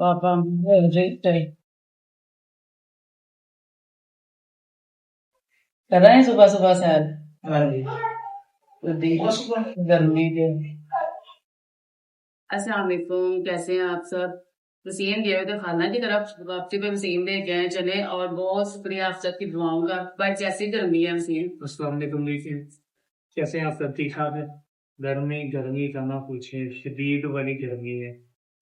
पापा कर रहे हैं सुबह सुबह सैर। हाँ जी। तो गर्मी के। अस्सलाम वालेकुम, कैसे हैं आप सब। वसीम गए हुए थे खाना की तरफ, वापसी पे वसीम लेके आए चले, और बहुत शुक्रिया आप सबकी दुआओं का। भाई जैसी गर्मी है वसीम। अस्सलाम वालेकुम जी, कैसे हैं आप सब? ठीक ठाक है। गर्मी गर्मी का ना पूछे, शदीद वाली गर्मी है।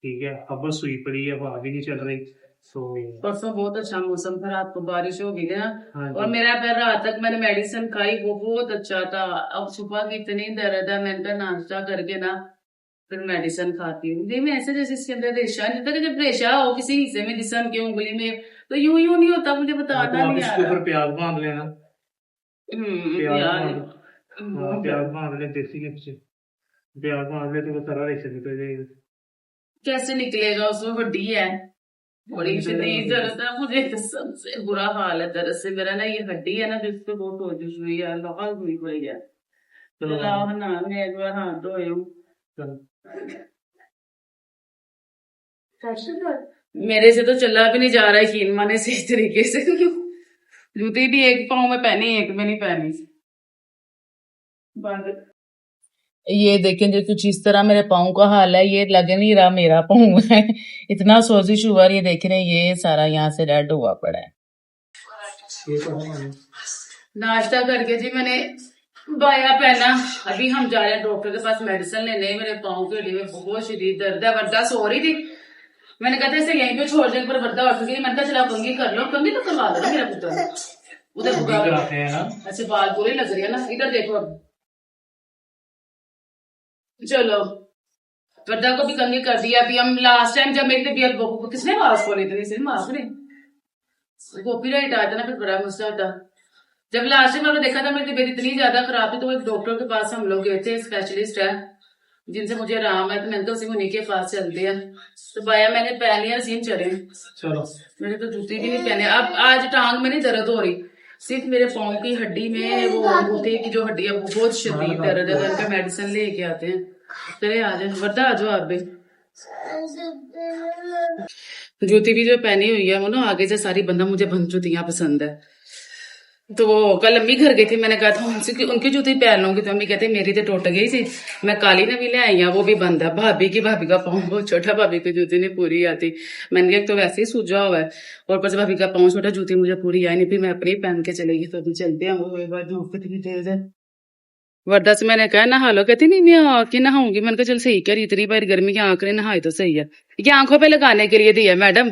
ठीक है, हवा सुई पड़ी है, हवा भी नहीं चल रही। सो परसों बहुत अच्छा मौसम था, रात को बारिश हो गई ना। हाँ और जी। मेरा पैर रात तक मैंने मेडिसिन खाई, वो बहुत अच्छा था। अब सुबह की इतनी दर्द है, मैंने कहा नाश्ता करके ना फिर मेडिसिन खाती हूँ। नहीं, मैं ऐसे जैसे इसके अंदर रेशा नहीं होता, कि जब रेशा हो किसी हिस्से में जिस्म के उंगली में, तो यूं यूं नहीं होता, मुझे हाँ, तो बताना आप नहीं आ इसके रहा। ऊपर प्याज बांध लेना। प्याज यार बांध, हाँ प्याज बांध ले, देसी घी से प्याज बांध ले तो वो सारा रेशा निकल जाएगा। कैसे निकलेगा, उसमें हड्डी है। बड़ी शदीद दर्द है मुझे, कसम से बुरा हाल है दर्द से। मेरा ना ये हड्डी है ना, जिसपे बहुत सोजिश हुई है, लाल हुई पड़ी है। चलो चलाओ ना, मैं एक बार हाथ धोए हूँ। चलो। मेरे से तो चला भी नहीं जा रहा है शीन माने से इस तरीके से। जूती भी एक पाँव में पहनी, एक में नहीं पहनी। बंद। ये देखें जो कुछ इस तरह मेरे पाँव का हाल है, ये लग नहीं रहा मेरा पाँव है। इतना सोजिश हुआ, ये देख रहे हैं, ये सारा यहाँ से रेड हुआ पड़ा है। नाश्ता करके जी मैंने बाया पहना। अभी हम जा रहे हैं डॉक्टर के पास मेडिसिन लेने। मेरे पाँव के लिए बहुत शदीद दर्द है। वर्दा सो रही थी, मैंने कहा था इसे यहीं पे छोड़ दे, पर वर्दा उठ गई। मैंने कहा चला कंगी कर लो, कंगी तो करवा दो मेरा पुत्र। उधर बुरा अच्छा बाल पूरे लग रही है ना, इधर देखो अब। चलो, वर्दा को भी कंगी कर दिया। अभी हम लास्ट टाइम जब मेरी तबीयत किसने आवाज खोली थी, सिर्फ आपने। कॉपीराइट आया था ना, फिर बड़ा मसला होता। जब लास्ट टाइम मैंने देखा था मेरी तबीयत इतनी ज्यादा खराब थी, तो एक डॉक्टर के पास हम लोग गए थे, स्पेशलिस्ट है जिनसे मुझे आराम है, तो मैंने तो उसी उन्हीं के पास चलते हैं। तो बाया मैंने पहन लिया, सीन चले। चलो, मैंने तो जूती भी नहीं पहने। अब आज टांग में नहीं दर्द हो रही, सिर्फ मेरे पाँव की हड्डी में, वो अंगूठे की जो हड्डी है वो बहुत शदीद दर्द है। उनका मेडिसिन लेके आते हैं। चले आ जाए, वर्दा आ जाओ आप भी। जूती भी जो पहनी हुई है वो ना आगे से सारी बंदा, मुझे बंद जूतियां पसंद है। तो वो कल अम्मी घर गई थी, मैंने कहा था उनकी जूती पहन लूंगी, तो अम्मी कहती मेरी तो टूट गई थी। मैं काली ने भी ले आई हूँ, वो भी बंद है। भाभी का पाँव बहुत छोटा, भाभी की जूती नहीं पूरी आती। मैंने कहा तो वैसे ही सूझा हुआ है, और पर भाभी का पाँव छोटा, जूती मुझे पूरी आई नहीं। फिर मैं अपनी पहन के चलेगी, तो अभी चलते हैं। वो एक बार धूप कितनी तेज है। वर्दा से मैंने कहा नहा लो, कहती नहीं मैं आके नहाऊंगी। मैंने कहा चल सही कह रही, इतनी बार गर्मी की आंख ने नहाई तो सही है। ये आंखों पे लगाने के लिए दिया मैडम,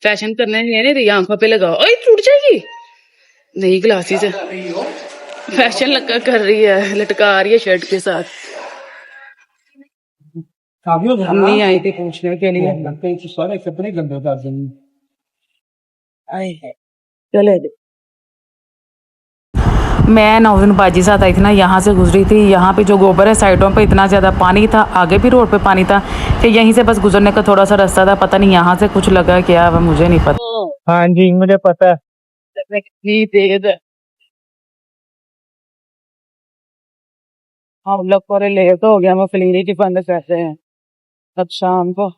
फैशन करने नहीं दी, आंखों पे लगाओ। ओए टूट जाएगी। नहीं ग्लासेस है, फैशन लगा कर रही है, लटका रही है शर्ट के साथ। अम्मी आई थी पूछने के लिए। सारे कपड़े गंदे कर देंगे। आए है, चले दे। मैं नौजन बाजी साथ आई थी ना, यहाँ से गुजरी थी। यहाँ पे जो गोबर है साइडों पे इतना ज़्यादा पानी था, आगे भी रोड पे पानी था, कि यहीं से बस गुजरने का थोड़ा सा रास्ता था। पता नहीं यहाँ से कुछ लगा क्या, वह मुझे नहीं पता। हाँ जी, मुझे पता है। कितनी तेज है। हम लोग पूरे लेट हो गया, हम क्लिनिक बंद करते हैं अब शाम को।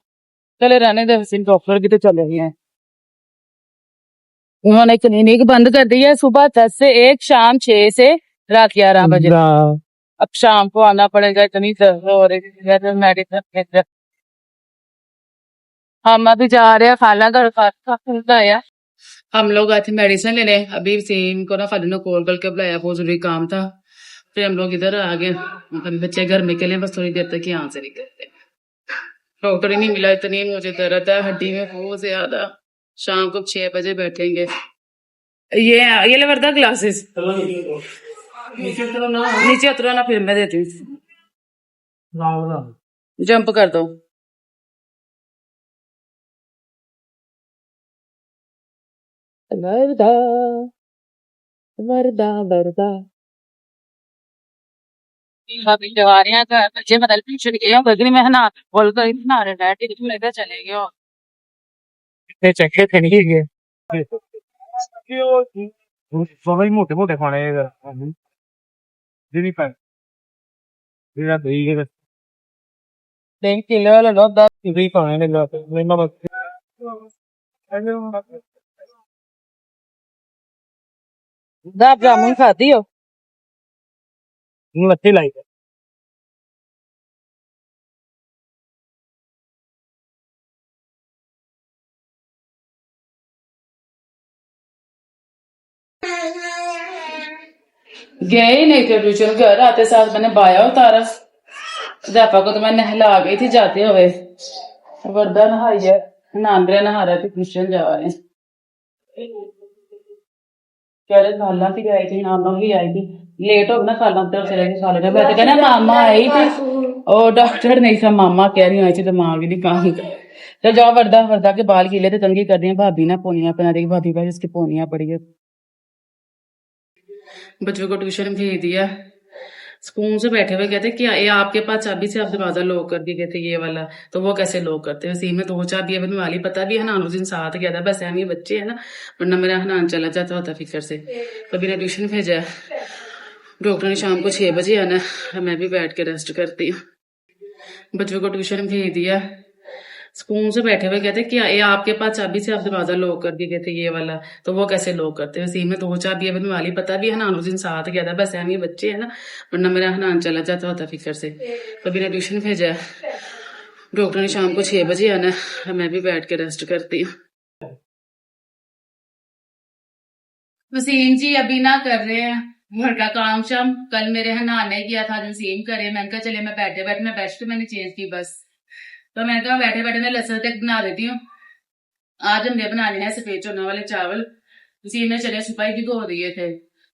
चले रहने दे, डॉक्टर की तो चले गए हैं। उन्होंने क्लिनिक बंद कर दी है, सुबह 10 से 1, शाम 6 से रात 11 बजे। अब शाम को आना पड़ेगा, इतनी दर्द हो रही है तो मेडिसिन। हम अभी जा रहे हैं खाला घर का है। हम लोग आए थे मेडिसिन लेने, अभी सीम को ना खाली ने कॉल करके बुलाया, बहुत जरूरी काम था। फिर हम लोग इधर आ गए, अभी बच्चे घर में के लिए, बस थोड़ी देर तक यहाँ से निकलते। डॉक्टर ही नहीं मिला, इतनी मुझे दर्द है हड्डी में बहुत ज्यादा। शाम को 6 बजे बैठेंगे। ये ले वर्दा ग्लासेस, नीचे उतरो ना, फिर मैं देती हूँ। जंप कर दो। वर्दा वर्दा वर्दा अभी जवा रहे हैं घर, बच्चे मतलब ट्यूशन गए हो, गगरी में है ना, बोल कर इतना रहा है, टिकट लेकर चले गए हो। चखे थे नहीं गए। सभी मोटे मोटे खाने नहीं पाए। 3 किलो वाला लो, 10 भी खाने लगा गुलाब जामुन खाती हो? अच्छी लाई है। गए ही नहीं थे ट्यूशन, घर आते साथ मैंने बाया उतारा। अध्यापक को तो मैं नहला गई थी जाते हुए। वर्दा नहाई है, नांदरे नहा रहे थे, ट्यूशन जा रहे हैं। कह रहे खाला भी आई थी, नाना भी आई थी। लेट हो गया, खाला तरफ चले गए, खाले ने वैसे कहना मामा आई थी और डॉक्टर नहीं था, मामा कह रही आई थी, दिमाग ही नहीं काम कर। तो जाओ, वर्दा वर्दा के बाल गीले थे, तंगी कर रही है भाभी ना, पोनियां पहना देगी भाभी भाई, इसकी पोनियां पड़ी है। बच्चों को ट्यूशन भेज दिया। स्कूल से बैठे हुए कहते क्या ये आपके पास चाबी से आप दरवाजा लॉक कर दिए कहते ये वाला, तो वो कैसे लॉक करते हैं? उसी में दो चाबी बनने वाली, पता भी है ना, उस दिन साथ गया था, बस हम ये बच्चे है ना, वरना मेरा हनान चला जाता होता फिक्र से। कभी ने ट्यूशन भेजा, डॉक्टर ने शाम को 6 बजे आना, मैं भी बैठ के रेस्ट करती हूँ। बच्चों को ट्यूशन भेज दिया। स्कूल से बैठे हुए कहते क्या ये आपके पास चाबी से आप दरवाजा लॉक कर दिए कहते ये वाला, तो वो कैसे लॉक करते हैं? उसी में दो चाबी बनने वाली, पता भी है ना, उस दिन साथ गया था, बस हम ये बच्चे है ना, वरना मेरा हनान चला जाता होता फिक्र से। कभी ने ट्यूशन भेजा, डॉक्टर ने शाम को 6 बजे आना, मैं भी बैठ के रेस्ट करती हूँ। वसीम जी अभी ना कर रहे हैं घर का काम शाम, कल मेरे हनान ने किया था, वसीम करे, मैंने कहा चले मैं बैठे बैठे, मैं बेस्ट मैंने चेंज की बस, तो मैंने कहा बैठे बैठे मैं लहसुन तक बना देती हूँ। आज हमने बनाने हैं सफेद चना वाले चावल, वसीम ने चने सिपाही भिगो दिए थे।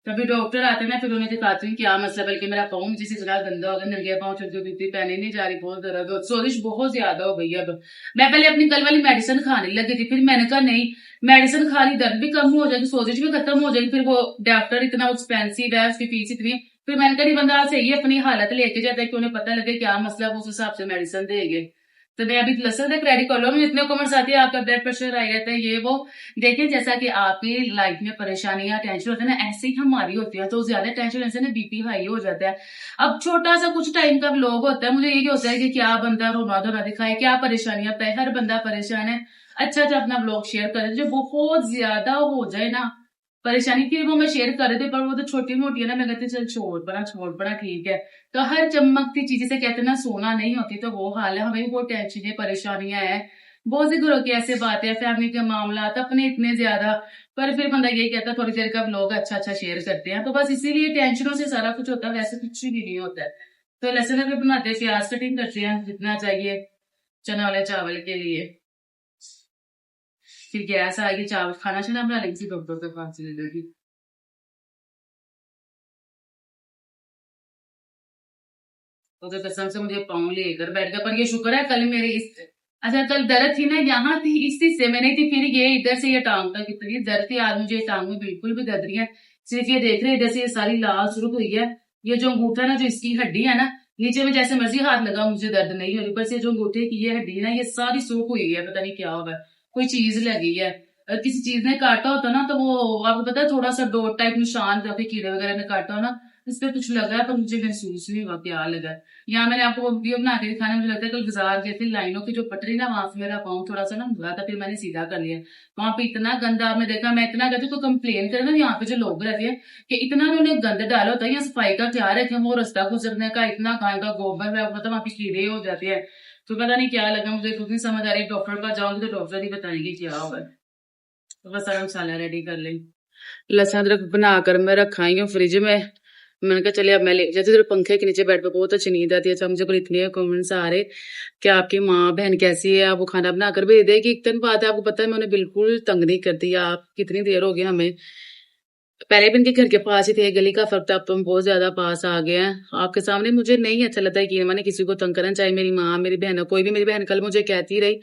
तभी डॉक्टर आते ना, फिर उन्हें दिखाती हूँ क्या मसला, बल्कि मेरा पाँव जिस तरह गंदा हो गया, नंगे पाँव चलती बीती पहने नहीं जा रही, बहुत दर्द, सोजिश बहुत ज्यादा हो गई। अब मैं पहले अपनी कल वाली मेडिसिन खाने लगी थी, फिर मैंने कहा नहीं, मेडिसिन खा ली दर्द भी कम हो जाएगी, सोजिश भी खत्म हो जाएगी, फिर वो डॉक्टर इतना एक्सपेंसिव है, उसकी फीस इतनी, फिर मैंने कहा नहीं बंदा सही है अपनी हालत लेके जाता है कि उन्हें पता लगे क्या मसला, उस हिसाब से मेडिसिन देंगे। तो मैं अभी लसन तक रेडी कर लो, इतने कमेंट्स आती है आपका ब्लड प्रेशर आई रहता है ये वो। देखिए जैसा कि आपकी लाइफ में परेशानियां टेंशन होते हैं ना, ऐसे ही हमारी होती है, तो ज्यादा टेंशन ऐसे ना बीपी हाई हो जाता है। अब छोटा सा कुछ टाइम का व्लॉग होता है, मुझे यही होता है कि क्या बंदा रोना धोना दिखाए, क्या परेशानियां पे, हर बंदा परेशान है, अच्छा अच्छा अपना व्लॉग शेयर करे, जो बहुत ज्यादा हो जाए ना परेशानी, फिर वो मैं शेयर कर रही थी, पर वो तो छोटी मोटी है ना, मैं कहती चल छोड़ पड़ा ठीक है। तो हर चमकती चीज से कहते ना सोना नहीं होती, तो वो हाल है, हमें बहुत टेंशन परेशानियां हैं, बहुत सी घरों की ऐसे बातें, फैमिली के मामला अपने इतने ज्यादा, पर फिर बंदा यही कहता है थोड़ी देर का व्लॉग अच्छा अच्छा शेयर करते हैं, तो बस इसीलिए टेंशनों से सारा कुछ होता है, वैसे कुछ भी नहीं होता है। तो लहसुन अगर बनाते हैं, प्याज कटिंग करते हैं जितना चाहिए चना वाले चावल के लिए, फिर गैस आएगी, चावल खाना शाना बना लेंगे, डॉक्टर के पास ले लेगी। तो कसम से मुझे पाँव लेकर बैठ गया, पर ये शुक्र है कल मेरे इस, अच्छा कल दर्द थी ना यहाँ थी, इस हिस्से में नहीं थी, फिर ये इधर से ये टांग तक इतनी दर्द थी, आज मुझे टांग में बिल्कुल भी दर्द नहीं है, सिर्फ ये देख रहे इधर से ये सारी लाल शुरू हुई है, ये जो अंगूठा ना, जो इसकी हड्डी है ना, नीचे में जैसे मर्जी हाथ लगा मुझे दर्द नहीं हो रही, बस ये जो अंगूठे की ये हड्डी है ना, ये सारी सूख हुई है, पता नहीं क्या होगा, कोई चीज लगी है, किसी चीज ने काटा होता ना, तो वो आपको पता है थोड़ा सा डॉट टाइप निशान, जैसे कीड़े वगैरह ने काटा हो ना, इस पे कुछ लगा है, पर मुझे महसूस नहीं हुआ क्या लगा। यहाँ मैंने आपको वो वीडियो बना के दिखाना, मुझे लगता है कल बाजार गए थे, लाइनों की जो पटरी ना, वहां से मेरा पाँव थोड़ा सा ना हुआ था, फिर मैंने सीधा कर लिया। वहां पे इतना गंदा आपने देखा, मैं इतना कहती तो कंप्लेन करे ना यहाँ पे जो लोग रहते हैं कि इतना उन्होंने गंद डाला होता है, यहाँ सफाई का क्या रखे, वो रास्ता गुजरने का इतना गाय का गोबर है, मतलब वहां पे कीड़े हो जाते हैं, तो पता नहीं क्या लगा, मुझे खुद नहीं समझ आ रही, डॉक्टर के पास जाऊंगी तो डॉक्टर ही बताएंगे क्या होगा। तो बस सारा मसाला रेडी कर लें, लहसुन अदरक बनाकर मैं रखा ही हूँ फ्रिज में, मैंने कहा चलिए अब मैं ले जाती हूँ, पंखे के नीचे बेड पे बहुत अच्छी नींद आती है। अच्छा मुझे इतने कमेंट्स आ रहे कि आपकी माँ बहन कैसी है, आप वो खाना बनाकर भेज देगी, एक दिन बात है, आपको पता है मैं उन्हें बिल्कुल तंग नहीं करती, आप कितनी देर हो गई हमें, पहले भी इनके घर के पास ही थे, गली का फर्क था, अब तो हम बहुत ज्यादा पास आ गए हैं आपके सामने। मुझे नहीं अच्छा लगता है कि मैंने किसी को तंग करना, चाहे मेरी माँ मेरी बहन, कोई भी, मेरी बहन कल मुझे कहती रही,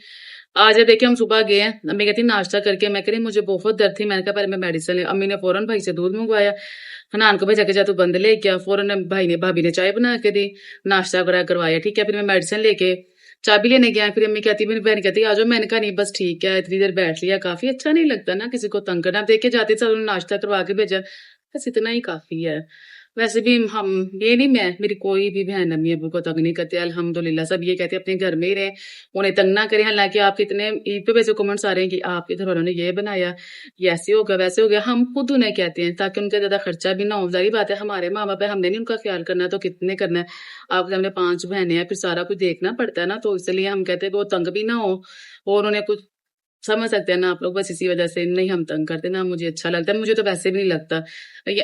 आज देखिए हम सुबह गए हैं, अम्मी कहती नाश्ता करके, मैं कह रही मुझे बहुत दर्द थी, मैंने कहा पहले मैं मेडिसिन ले, अम्मी ने फौरन भाई से दूध मंगवाया, हनान को भेजा के जा तू बंद ले गया, फौरन भाभी ने चाय बना के दी, नाश्ता वगैरह करवाया, ठीक है, फिर मैं मेडिसिन लेके चाबी लेने गया, फिर अम्मी कहती, मेरी बहन कहती आ जाओ, मैंने कहा नहीं बस ठीक है, इतनी देर बैठ लिया काफी, अच्छा नहीं लगता ना किसी को तंग करना, देख के जाते सब नाश्ता करवा के भेजा, बस इतना ही काफी है। वैसे भी हम, ये नहीं, मैं, मेरी कोई भी बहन अम्मी अबू को तंग नहीं करते अल्हम्दुलिल्लाह। सब ये कहते हैं अपने घर में ही रहे, उन्हें तंग ना करें। हालांकि आप कितने ईद पे वैसे कमेंट्स आ रहे हैं कि आपके घर वालों ने ये बनाया, ये ऐसे हो गया वैसे हो गया। हम खुद उन्हें कहते हैं ताकि उनका ज्यादा खर्चा भी ना हो। जारी बात है, हमारे माँ बाप है, हमने नहीं उनका ख्याल करना तो कितने करना है। आपके हमने 5 बहनें हैं, फिर सारा कुछ देखना पड़ता है ना, तो इसलिए हम कहते हैं कि वो तंग भी ना हो। और उन्हें कुछ समझ सकते हैं ना आप लोग, बस इसी वजह से नहीं हम तंग करते ना, मुझे अच्छा लगता है। मुझे तो वैसे भी नहीं लगता,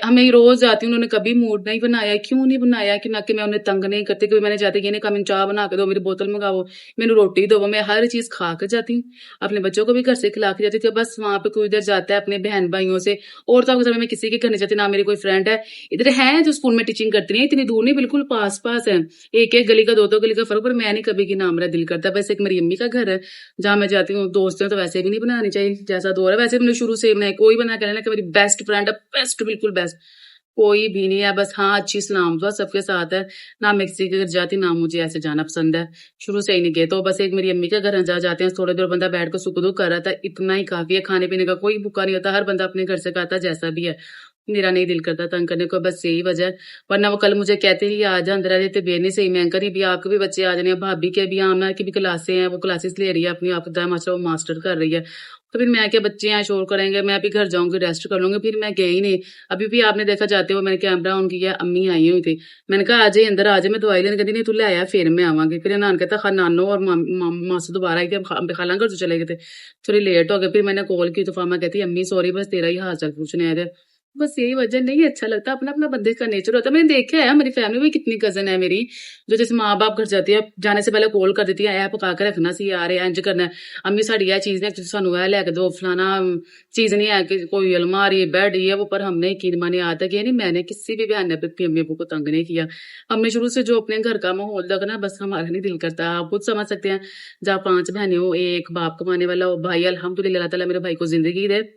हमें रोज जाती हूँ, उन्होंने कभी मूड नहीं बनाया। क्यों नहीं बनाया कि ना कि मैं उन्हें तंग नहीं करती, क्योंकि मैंने जाते कि नहीं कहा मैंने चाह बना के दो, मेरी बोतल मंगाओ, मैंने रोटी दो, मैं हर चीज खा कर जाती हूँ। अपने बच्चों को भी घर से खिला के जाती थी। बस वहां पे कोई इधर जाता है अपने बहन भाइयों से, और तो समय में किसी के घर नहीं जाती, ना मेरी कोई फ्रेंड है। इधर है जो स्कूल में टीचिंग करती है, इतनी दूर नहीं, बिल्कुल पास पास है, एक एक गली का दो गली का फर्क। पर मैं नहीं कभी की ना मेरा दिल करता। बस एक मेरी अम्मी का घर है जहाँ मैं जाती हूँ। दोस्तों तो वैसे भी नहीं बनानी चाहिए, जैसा दौर है वैसे मैंने शुरू से बनाई। कोई बना के लेना कि मेरी बेस्ट फ्रेंड है, बेस्ट, बिल्कुल बेस्ट कोई भी नहीं है। बस हाँ, अच्छी सलाम दुआ सबके साथ है। ना मैं किसी के घर जाती, ना मुझे ऐसे जाना पसंद है, शुरू से ही नहीं गए। तो बस एक मेरी अम्मी के घर जा जाते हैं, थोड़ी देर बंदा बैठ कर सुख दुख कर रहा था, इतना ही काफी है। खाने पीने का कोई भूखा नहीं होता, हर बंदा अपने घर से खाता जैसा भी है। मेरा नहीं दिल करता तंग करने को, बस यही वजह है। वरना वो कल मुझे कहते ही आ जा अंदर आ जाते, बेने से ही मैं करी भी आपके भी बच्चे आ जाने, भाभी के भी, आमना की भी क्लासे हैं, वो क्लासेस ले रही है अपनी, आप मास्टर वो मास्टर कर रही है। तो फिर मैं क्या, बच्चे यहाँ शोर करेंगे, मैं अभी घर जाऊंगी रेस्ट कर लूंगी, फिर मैं गई नहीं। अभी भी आपने देखा जाते हुए मैंने कैमरा ऑन किया, अम्मी आई हुई थी, मैंने कहा आज अंदर आज मैं दवाई लेने कहती नहीं तू ले आया फिर मैं आवांगी। फिर नान कहता खा नानो और मासू दोबारा आई थी, खाला घर तो चले गए थे, थोड़ी लेट हो गए। फिर मैंने कॉल की तो फामा कहती अम्मी सॉरी, बस तेरा ही हाल चाल पूछने आए थे। बस यही वजह, नहीं अच्छा लगता, अपना अपना बंदे का नेचर होता है। मैंने देखा है हमारी फैमिली में कितनी कजन है मेरी, जो जैसे माँ बाप घर जाती है, जाने से पहले कॉल कर देती है, ऐ पका के रखना सी यार, इंज करना है अम्मी साड़ी यह चीज ने सानू है लैके दो, फलाना चीज नहीं है कि कोई अलमारी बेड ये वो। पर हमने की माने आज तक ये नहीं, मैंने किसी भी बहन ने अपनी अम्मी अबू को तंग नहीं किया। हमने शुरू से जो अपने घर का माहौल लगना, बस हमारा नहीं दिल करता। आप खुद समझ सकते हैं, जहाँ 5 बहनें हो, एक बाप कमाने वाला हो, भाई अल्हम्दुलिल्लाह अल्लाह ताला मेरे भाई को जिंदगी दे।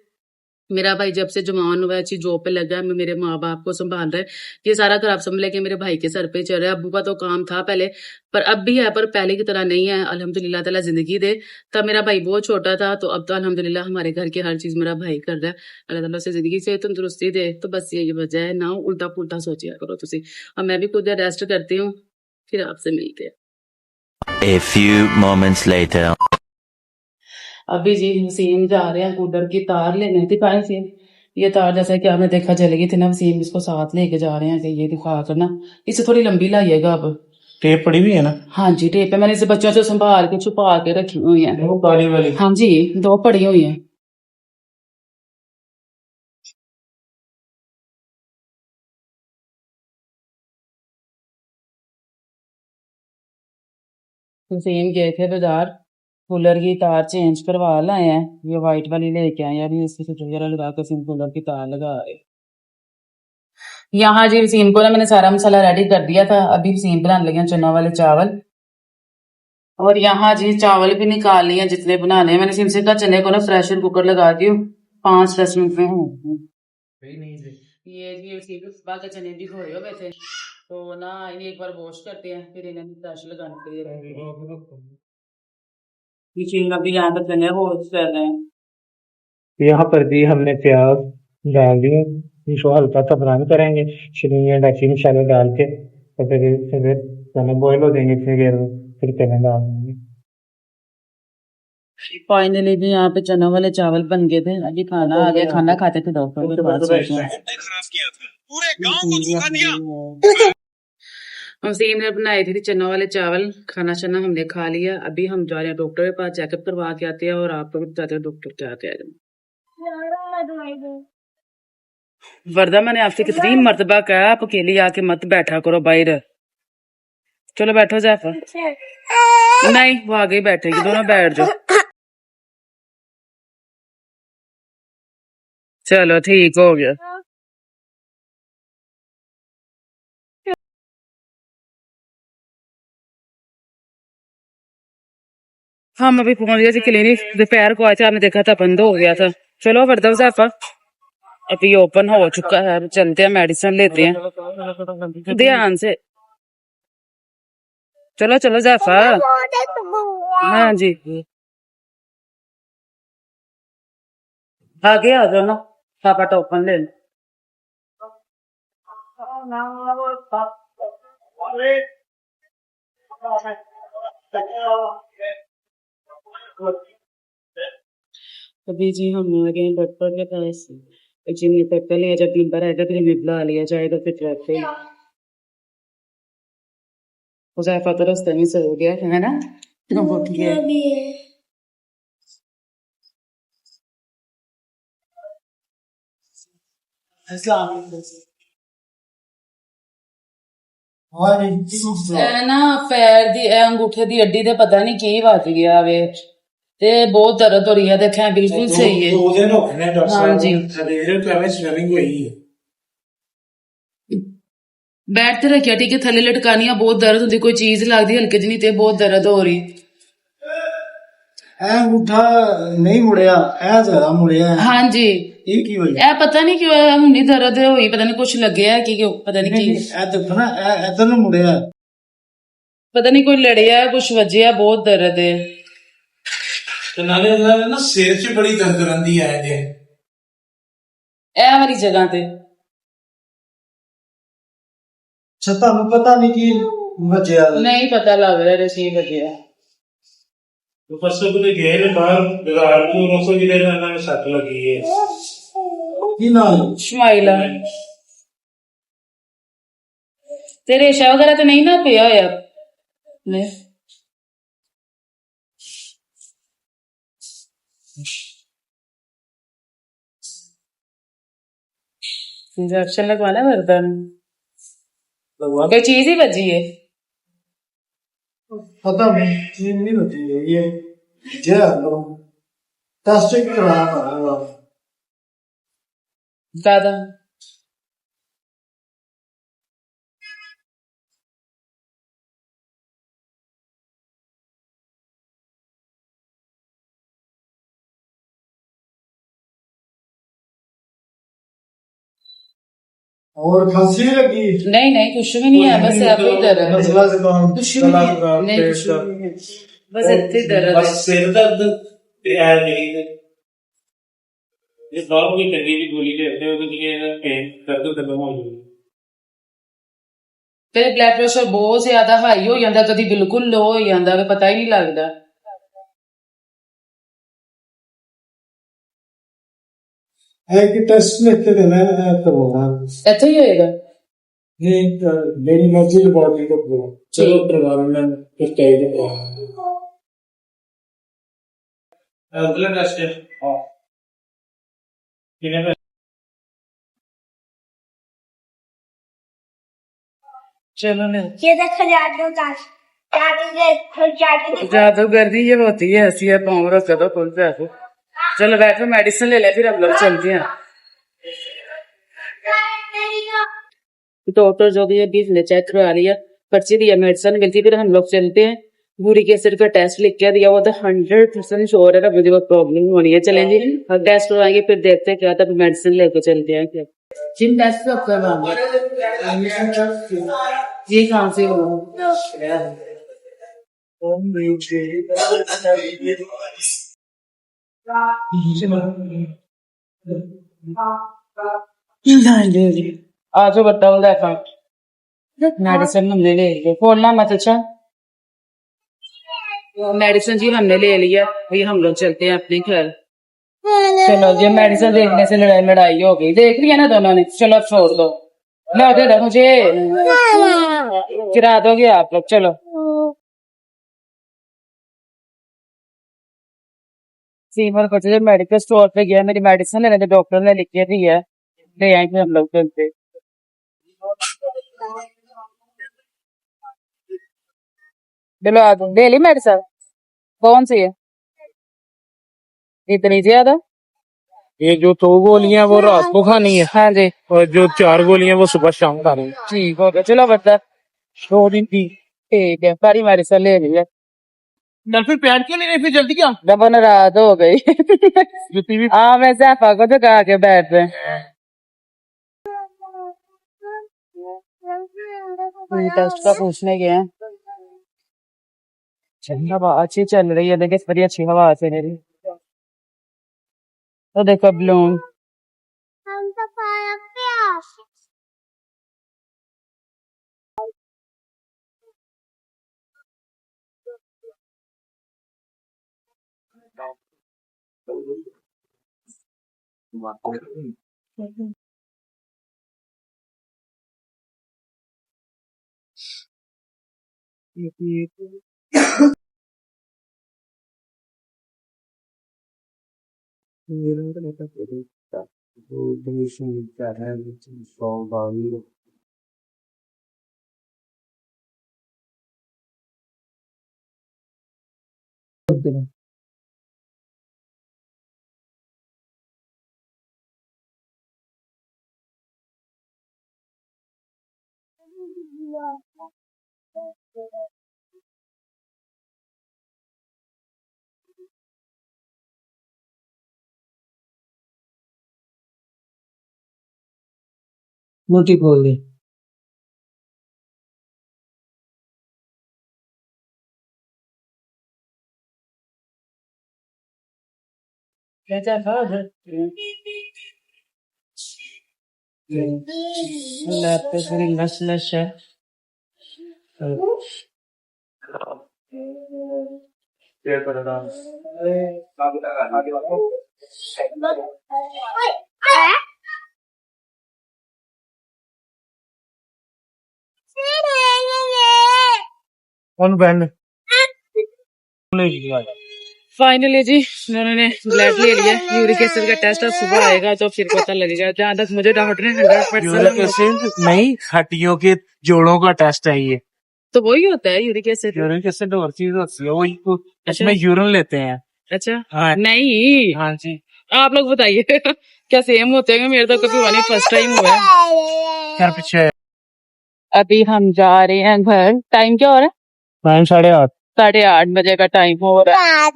मेरा भाई जब से जवान हुआ, अच्छी जॉब पे लगा है, मेरे माँ बाप को संभाल रहा है, ये सारा घर आप समझ लेके मेरे भाई के सर पे चल रहा है। अब्बू का तो काम था पहले, पर अब भी है, पर पहले की तरह नहीं है। अल्हम्दुलिल्लाह ताला जिंदगी दे। तब मेरा भाई बहुत छोटा था, तो अब तो अल्हम्दुलिल्लाह हमारे घर की हर चीज मेरा भाई कर रहा है। अल्लाह ताला से जिंदगी से तंदुरुस्ती दे। तो बस यही वजह है ना, उल्टा पुल्टा सोचिया करो तुसी। अब मैं भी खुद रेस्ट करती हूँ, फिर आपसे मिलते हैं। A few moments later. अभी जी वसीम जा रहे हैं कूलर की तार लेने, दिखाएं से ये तार, जैसा कि आपने देखा जल गई थी ना, वसीम इसको साथ लेके जा रहे हैं कि ये दिखा कर ना, इसे थोड़ी लंबी लाइएगा अब। टेप पड़ी हुई है ना, हाँ जी टेप है, मैंने इसे बच्चों से संभाल के छुपा के रखी हुई है। वो काली वाली। हाँ जी 2 पड़ी हुई है। वसीम गए थे बाजार, कूलर की तार चेंज करवा लाए हैं, ये व्हाइट वाली लेके आए हैं, अभी इसकी स्विच वगैरह लगा कर सिम कूलर की तार लगा रहे। यहाँ जी वसीम को ना मैंने सारा मसाला रेडी कर दिया था, अभी वसीम बनाने लगे हैं चना वाले चावल। और यहाँ जी चावल भी निकाल लिए जितने बनाने हैं। मैंने सिम से कहा चने को ना प्रेशर कुकर लगा दी हूँ, 5-10 मिनट में हूँ। ये जी उसी सुबह के चने भी धोए हुए थे, तो ना इन्हें एक बार वॉश करते हैं, फिर इन्हें प्रेशर लगाने के लिए रखते हैं। ये चीज अभी यहाँ पर चने हो कर रहे हैं। यहाँ पर भी हमने प्याज डाल दिए, इसको हल्का सा ब्राउन करेंगे, शरीर डाची मसाले डाल के, तो फिर चने बॉयल हो जाएंगे, फिर चने डाल देंगे। फाइनली भी यहाँ पे चना वाले चावल बन गए थे, अभी खाना आ गया, खाना खाते थे डॉक्टर के पास वसीम ने बनाए थे चना वाले चावल। खाना शना हमने खा लिया, अभी हम जा रहे हैं डॉक्टर के पास, चेकअप करवा के आते हैं। और आप लोग जाते हैं डॉक्टर के आते हैं। वर्दा मैंने आपसे कितनी मर्तबा कहा आप अकेली आके मत बैठा करो बाहर। चलो बैठो जैफर। नहीं वो आगे ही बैठेगी, दोनों बैठ जाओ। चलो ठीक हो गया। हम अभी पहुंच गए थे क्लिनिक, दोपहर को आया था, आपने देखा था बंद हो गया था। चलो वर्दा जैफर अभी ओपन हो चुका है, चलते हैं मेडिसिन लेते हैं ध्यान से। चलो चलो जैफर। हाँ जी आगे आ जाओ ना, पापा टोकन ले लो। अभी जी हम आ गए हैं डॉक्टर के पास। जिन्हें तक लिया जब 3 बार आएगा फिर हमें बुला लिया जाएगा फिर रहते हैं। हुज़ैफा तो रास्ते में सो गया है ना? उठ गया। ਇਹ ਨਾ ਪੈਰ ਦੀ ਇਹ ਅੰਗੂਠੇ ਦੀ ਅੱਡੀ ਤੇ ਪਤਾ ਨਹੀਂ ਕੀ ਵੱਜ ਗਿਆ ਵੇ ਤੇ ਬਹੁਤ ਦਰਦ ਹੋ ਰਹੀ ਹੈ ਦੇਖਿਆ ਬਿਲਕੁਲ ਸਹੀ ਹੈ। 2 ਦਿਨ ਹੋ ਗਏ ਨੇ ਡਾਕਟਰ ਸਾਹਿਬ ਹਾਂਜੀ। ਦੇਖ ਰਹੇ ਹੋ ਕਿਵੇਂ ਸਵੈਲਿੰਗ ਹੋਈ ਹੈ। ਬੈਠ ਤੇ ਰੱਖਿਆ ਠੀਕ ਹੈ ਥੱਲੇ ਲਟਕਾਨੀਆਂ ਬਹੁਤ ਦਰਦ ਹੁੰਦੀ ਕੋਈ ਚੀਜ਼ ਲੱਗਦੀ ਹਲਕੇ ਜਿਹੀ ਤੇ ਬਹੁਤ ਦਰਦ ਹੋ ਰਹੀ। ਇਹ ਅੰਗੂਠਾ ਨਹੀਂ ਮੁੜਿਆ, ਇਹ ਜ਼ਿਆਦਾ ਮੁੜਿਆ ਹੈ। ਹਾਂਜੀ ਇਹ ਕੀ ਹੋਈ? ਇਹ ਪਤਾ ਨਹੀਂ ਕਿਉਂ ਇਹ ਹੁਣੀ ਦਰਦ ਹੋਈ ਪਤਾ ਨਹੀਂ ਕੁਝ ਲੱਗਿਆ ਕਿ ਕਿਉਂ ਪਤਾ ਨਹੀਂ ਕੀ ਇਹ ਦੇਖੋ ਨਾ, ਇਹ ਇੱਧਰ ਨੂੰ ਮੁੜਿਆ। ਪਤਾ ਨਹੀਂ ਕੋਈ ਲੜਿਆ ਕੁਝ ਵੱਜਿਆ ਬਹੁਤ ਦਰਦ ਹੈ। ਤੇ ਨਾਲੇ ਇਹਨਾਂ ਨਾ ਸਿਰ 'ਚ ਬੜੀ ਦਰਦ ਰਹਿੰਦੀ ਹੈ ਜੇ ਇਹ ਵਾਲੀ ਜਗ੍ਹਾ ਤੇ ਅੱਛਾ, ਤੁਹਾਨੂੰ ਪਤਾ ਨਹੀਂ ਕੀ ਵਜਿਆ? ਨਹੀਂ ਪਤਾ ਲੱਗ ਰਿਹਾ ਰਸੀ ਵੱਜਿਆ। तो परसों को गए ने बाहर बाजार को रोसो जिले में ना सट लगी है। ਕੀ ਨਾਲ? ਸ਼ਮਾਈਲਾ ਤੇ ਰੇਸ਼ਾ ਵਗੈਰਾ ਤਾਂ ਨਹੀਂ ਨਾ ਪਿਆ ਹੋਇਆ ਨੇ इंजेक्शन लगवाना है गर्दन कोई चीज ही बची है ਪਤਾ ਨਹੀਂ ਕੀ ਨਹੀਂ ਵਜੀ ਇਹ ਜੇ ਅੰਦਰੋਂ ਟੈਸਟ ਕਰਾਉਣਾ ਪੜੇਗਾ। ज्यादा और खांसी भी लगी? नहीं नहीं कुछ भी नहीं है बस ऐसे ही दर्द है नज़ला ज़ुकाम, कुछ भी गला नहीं ख़राब, नहीं पेट कुछ दर्द। भी नहीं बस इतनी दर्द है बस सिर दर्द ते ऐ नहीं ते ये नॉर्मल की चंगी दी गोली लेते हो तो ये पेन दर्द खत्म हो जाएगी। तेरे ब्लड प्रेशर बहुत ज्यादा हाई हो जाता कभी बिल्कुल लो हो जाता पता ही नहीं लगता है कि टेस्ट लेके देना है तो होगा ऐसे ही होएगा नहीं। मेरी मर्जी बॉडी को पूरा चलो करवा लेना फिर कह दे। अगला टेस्ट है हां किने चलो ना ये देखो जादू जादूगर्दी ये होती है ऐसी है पाँव रख दो खुल जाते चलो बैठो मेडिसिन ले ले फिर हम लोग चलते हैं डॉक्टर जो भी है बीफ ने चेक करवा लिया पर्ची दिया मेडिसिन मिलती फिर हम लोग चलते हैं यूरिक एसिड का टेस्ट लिख के दिया वो तो 100% श्योर है ना मुझे बहुत प्रॉब्लम होनी है चलेंगे हम टेस्ट करवाएंगे फिर देखते हैं क्या तब मेडिसिन लेके चलते हैं क्या जिम टेस्ट कब करवाएंगे ये कहाँ से हो आज बताओ देखा मेडिसिन हमने ले ली खोलना मत अच्छा मेडिसिन जी हमने ले लिया अभी हम लोग चलते हैं अपने घर चलो ये मेडिसिन देखने से लड़ाई हो गई देख लिया ना दोनों ने चलो अब छोड़ दो ला दे दो मुझे गिरा दोगे आप लोग चलो सीमर को जो मेडिकल स्टोर पे गया मेरी मेडिसिन लेने तो डॉक्टर ने लिख के दी है ले आएंगे हम लोग चलते चलो आ जाओ ले ली मेडिसिन कौन सी है इतनी ज्यादा ये जो 2 गोलियां वो रात को खानी है हाँ जी और जो 4 गोलियां वो सुबह शाम खानी है। ठीक हो गया चलो बता 2 दिन की ठीक है सारी मेडिसिन ले ली है फिर पैर क्यों नहीं फिर जल्दी क्या डबल रात हो गई जुती भी हाँ मैं ज़ैफ़ा को तो कहा के बैठ रहे टेस्ट का पूछने गए हैं हवा अच्छी चल रही है देखिए बड़ी अच्छी हवा चल रही तो देखो बलून मोटी खोल दे। नस नस है। कौन बहन फाइनली जी उन्होंने ब्लड ले लिया, यूरिक एसिड का टेस्ट अब सुबह आएगा तो फिर पता लगेगा। जहाँ तक मुझे डॉक्टर ने 100% नहीं, हड्डियों के जोड़ों का टेस्ट है ये। तो वही होता है यूरिक एसिड। यूरिन एसिड और चीज होती है, वही तो इसमें यूरिन लेते हैं। अच्छा हाँ नहीं, हाँ जी। आप लोग बताइए क्या सेम होते हैं? मेरे तो कभी वाली फर्स्ट टाइम हुआ है। यार पीछे अभी हम जा रहे हैं घर। टाइम क्या हो रहा है? 8:30। 8:30 बजे का टाइम हो रहा है।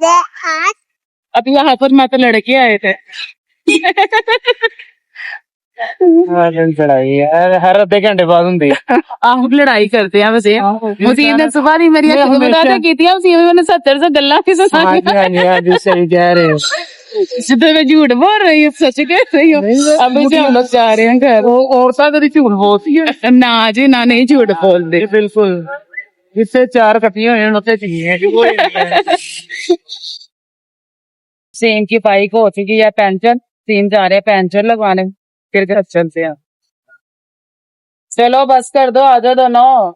अभी यहाँ पर मैं तो लड़के आए थे। लड़ाई यार हर आधे घंटे बाद होती है। आप लड़ाई करते हैं वैसे। मुझे ने सुबह नहीं मेरी बता की थी, मैंने 70 से गल्ला की सुनाई। हाँ जी सही कह रहे हो। जिधर मैं झूठ बोल रही हूँ सच कह रही हूँ। अभी से हम लोग जा रहे हैं घर। औरतें कभी झूठ बोलती है? ना जी ना, नहीं झूठ बोलते। बिल्कुल, जिससे 4 कटियां हुई होते चाहिए। सेम की बाइक हो चुकी है पंचर, सेम जा रहे हैं पंचर लगवाने, फिर घर चलते हैं। चलो बस कर दो, आ जाओ दोनों,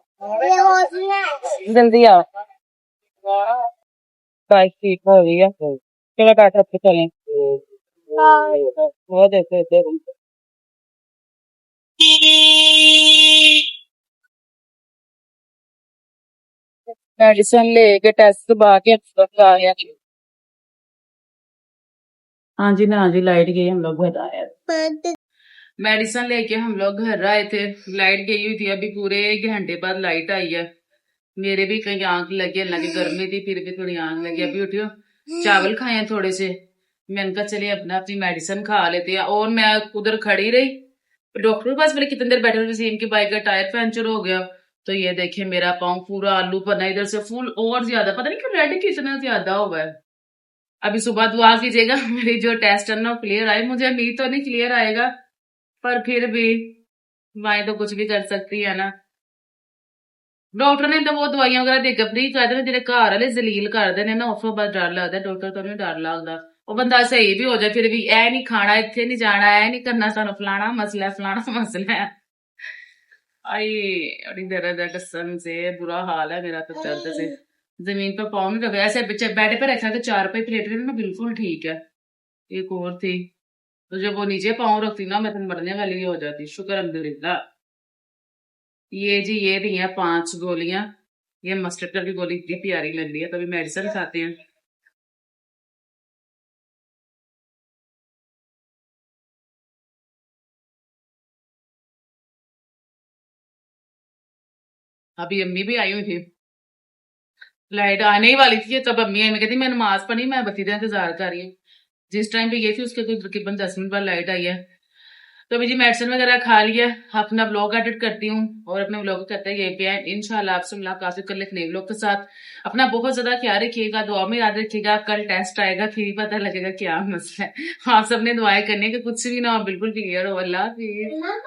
जल्दी आओ। बाइक ठीक हो रही है, चलो टाटा पे चलें। वो देखो मेडिसिन लेके टेस्ट बाकी आया। हाँ जी ना जी, लाइट गई, हम लोग घर आए। मेडिसिन लेके हम लोग घर आए थे, लाइट गई हुई थी, अभी पूरे 1 घंटे बाद लाइट आई है। मेरे भी कहीं आंख लगी, लगी गर्मी थी फिर भी थोड़ी आंख लगी। अभी उठियो, चावल खाए हैं थोड़े से, मैंने कहा चलिए अपना अपनी मेडिसिन खा लेते हैं। और मैं उधर खड़ी रही, डॉक्टर के पास बोले कितनी देर बैठे हुए, इनकी बाइक का टायर पंचर हो गया। तो ये देखिए मेरा पाँव पूरा आलू बना, इधर से फुल और ज्यादा, पता नहीं क्यों रेड कितना ज्यादा हुआ है। अभी सुबह दुआ कीजिएगा मेरी जो टेस्ट है ना क्लियर आए। मुझे उम्मीद तो नहीं क्लियर आएगा, पर फिर भी माए तो कुछ भी कर सकती है ना। डॉक्टर ने तो वो दवाइयां वगैरह देकर फ्री कर देने, जेडे घर वाले जलील कर देने ना, उसको बस डर लगता। डॉक्टर तो नहीं डर लगता, वो बंदा सही भी हो जाए फिर भी ऐ नहीं खाना, इतने नहीं जाना, ऐ नहीं करना, सानू फलाना मसला है। आई बड़ी दर्द है, कसम से बुरा हाल है मेरा तो दर्द से। जमीन पर पाँव नहीं रखा, ऐसे बेड पे रखा तो 4 पे प्लेट ना बिल्कुल ठीक है। एक और थी तो जब वो नीचे पाँव रखती ना मैं तो मरने वाली हो जाती। शुक्र अल्हम्दुलिल्लाह। ये जी ये दी है 5 गोलियां, ये मस्टर्ड कलर की गोली इतनी प्यारी लग रही है, तो अभी मेडिसिन खाते हैं। अभी अम्मी भी आई हुई थी, लाइट आने ही वाली थी तब अम्मी आई, मैं कहती मैं नमाज पढ़ी, मैं बती का इंतजार कर रही हूँ। जिस टाइम पे गई थी उसके कुछ तकरीबन 10 मिनट बाद लाइट आई है। तो अभी जी मेडिसिन वगैरह खा लिया, अपना ब्लॉग एडिट करती हूँ और अपने ब्लॉग करते हैं यहीं पे है। इंशाल्लाह आपसे मुलाकात कर ले नए ब्लॉग के साथ। अपना बहुत ज्यादा ख्याल रखिएगा, दुआ में याद रखिएगा। कल टेस्ट आएगा फिर ही पता लगेगा क्या मसला है। हाँ सबने दुआएं करनी है कि कुछ भी ना हो, बिल्कुल क्लियर हो। अल्लाह हाफिज़।